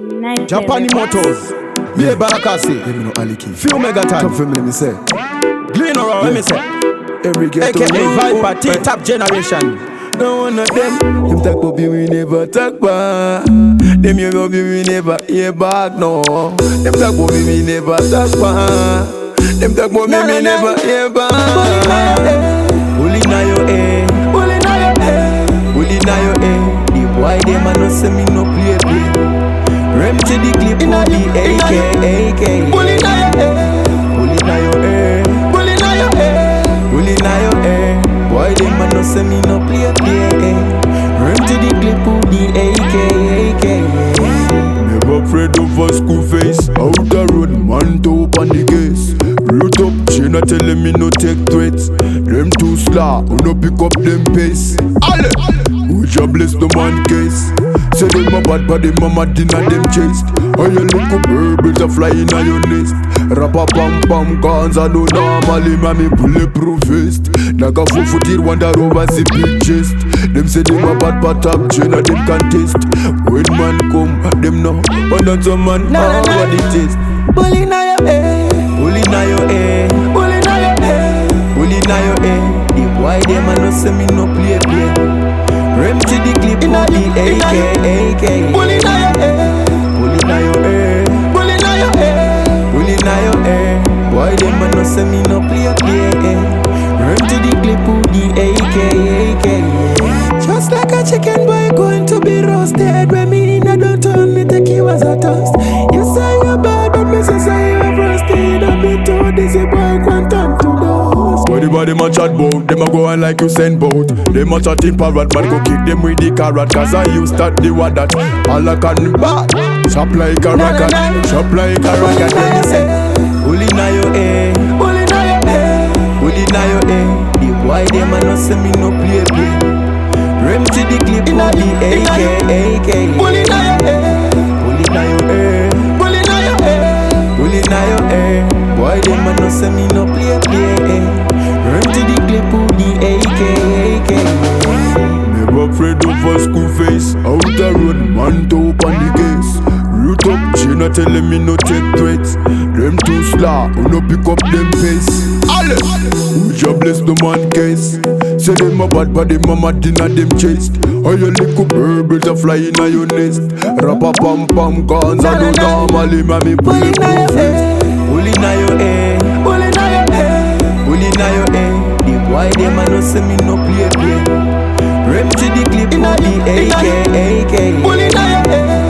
Japani Motors, Bie Barakasi, Few Megaton, Family, me say. Glenora, let me say, Every ghetto AKA Viper T Top Generation. No one of them talk about me, we never talk about. Them you love me, we never hear back, no. Them talk about me, we never talk about. Them talk about me, we never hear back. Bully na your head, bully na your head, bully na your head. The boy them a no say me no play. Rem to the clip, in the AK. Bully na your head, bully na your head, bully na your head, bully na your head. Boy, them a no say me no play. Run to the clip of the AK. Never afraid of a school face. Out the road, man to open the case. Root up, China telling me no take threats. Them too slow, who no pick up them pace. Ale, who bless the man case. Say them a bad body, mama dinner them chased. Oh, you look up, birds a fly in your nest. Rappa pam pam guns, I know normally, mommy bulletproof vest. Naga fufu tir wonder over the big chest. Them say them a bad but up, China them contest. When man come, them know, but not some man, what it is. Bully na your head, bully na your head, bully na your head, bully na your head. The boy them a no say me no play. Rem to the clip of the AK. Bully na your head, bully na your head, bully na your head, bully na your head. Boy them a no say me no play. Rem to the clip of the AK. Just like a chicken boy going to be roasted. When me in a don't turn me take you as a toast. You say you're bad but me say you're roasted. And me told this boy want turn to dust. Body man chat bout, them a go on like you send bout. Them a chat in parrot, man go kick them with the carrot. Cause I used that the word that all I can bad. Chop like a rocket, chop like a rocket. Then me say, bully na your head, bully na your head, bully na your head. The boy them a no say me no play. Rem to the clip of the AK. Bully na your head, bully na your head, bully na your head, bully na your head. Boy them a no say me no play. Run to the clip of the AK. Never afraid of a school face. Out the road, man to open the case. Root up, China telling me no take threats. Them too slow, who no pick up them pace. Ale, who bless the man case. Say them a bad body, mama dinner them chased. Oh you little birds a fly in your nest. Rappa pam pam guns, I know normally mommy bulletproof vest. Bully na your head, bully na your head, bully na your head. The boy them a no say me no play. Rem to the clip of the AK. Bully na your head,